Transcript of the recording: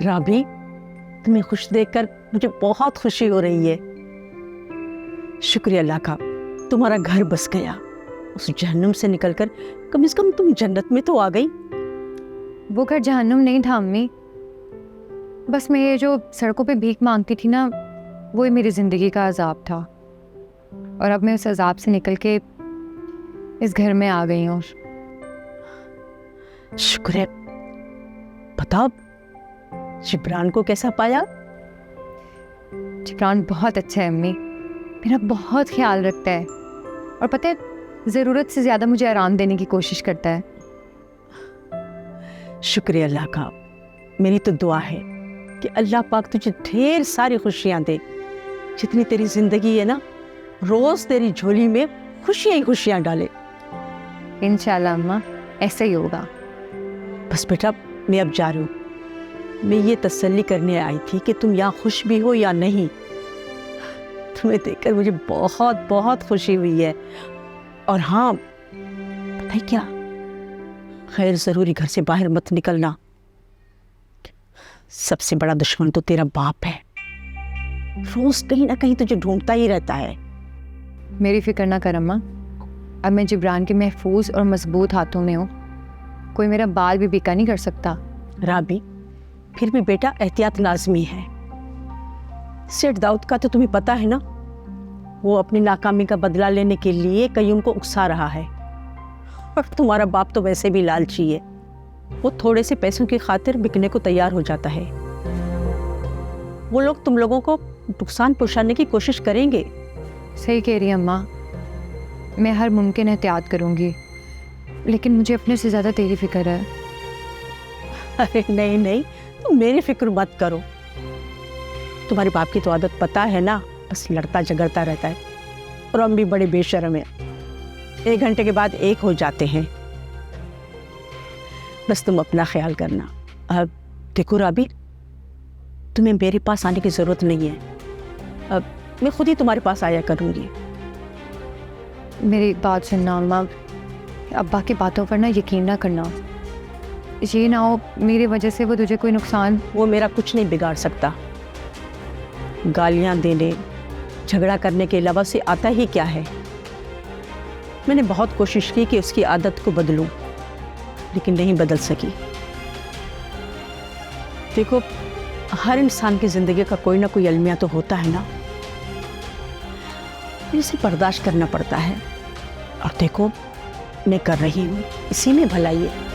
राबी, तुम्हें खुश देखकर मुझे बहुत खुशी हो रही है। शुक्रिया अल्लाह का, तुम्हारा घर बस गया। उस जहन्नुम से निकलकर कम से कम तुम जन्नत में तो आ गई। वो घर जहन्नुम नहीं था अम्मी, बस मैं ये जो सड़कों पे भीख मांगती थी ना, वो ही मेरी ज़िंदगी का अजाब था। और अब मैं उस अजाब से निकल के इस घर में आ गई हूँ। शुक्र है। बताओ, जिब्रान को कैसा पाया? जिब्रान बहुत अच्छा है अम्मी, मेरा बहुत ख्याल रखता है और पता है ज़रूरत से ज़्यादा मुझे आराम देने की कोशिश करता है। शुक्रिया अल्लाह का। मेरी तो दुआ है कि अल्लाह पाक तुझे ढेर सारी खुशियाँ दे। जितनी तेरी जिंदगी है ना, रोज़ तेरी झोली में खुशियाँ ही खुशियाँ डाले। इंशाल्लाह अम्मा, ऐसा ही होगा। बस बेटा, मैं अब जा रही हूँ। मैं ये तसल्ली करने आई थी कि तुम यहाँ खुश भी हो या नहीं। तुम्हें देखकर मुझे बहुत बहुत खुशी हुई है। और हाँ, पता है क्या, खैर ज़रूरी घर से बाहर मत निकलना। सबसे बड़ा दुश्मन तो तेरा बाप है, रोज़ कहीं ना कहीं तुझे ढूंढता ही रहता है। मेरी फिक्र ना कर अम्मा, अब मैं जिब्रान के महफूज और मजबूत हाथों में हूँ। कोई मेरा बाल भी बिका नहीं कर सकता। राबी, फिर भी बेटा एहतियात लाजमी है। सेठ दाऊद का तो तुम्हें पता है ना, वो अपनी नाकामी का बदला लेने के लिए कईयों को उकसा रहा है। और तुम्हारा बाप तो वैसे भी लालची है, वो थोड़े से पैसों की खातिर बिकने को तैयार हो जाता है। वो लोग तुम लोगों को नुकसान पहुंचाने की कोशिश करेंगे। सही कह रही है अम्मा, मैं हर मुमकिन एहतियात करूँगी, लेकिन मुझे अपने से ज़्यादा तेरी फिक्र है। अरे नहीं नहीं, तुम मेरी फिक्र मत करो। तुम्हारे बाप की तो आदत पता है ना, बस लड़ता झगड़ता रहता है। और हम भी बड़े बेशर्म हैं, 1 घंटे के बाद एक हो जाते हैं। बस तुम अपना ख्याल करना। अब देखो राबी, तुम्हें मेरे पास आने की ज़रूरत नहीं है। अब मैं खुद ही तुम्हारे पास आया करूँगी। मेरी बात सुनना अम्मा, अब्बा की बातों पर ना यकीन ना करना। ये ना हो मेरी वजह से वो तुझे कोई नुकसान। वो मेरा कुछ नहीं बिगाड़ सकता। गालियाँ देने, झगड़ा करने के अलावा से आता ही क्या है। मैंने बहुत कोशिश की कि उसकी आदत को बदलूं, लेकिन नहीं बदल सकी। देखो, हर इंसान की ज़िंदगी का कोई ना कोई अलमिया तो होता है ना, इसे बर्दाश्त करना पड़ता है। और देखो, मैं कर रही हूँ, इसी में भलाई है।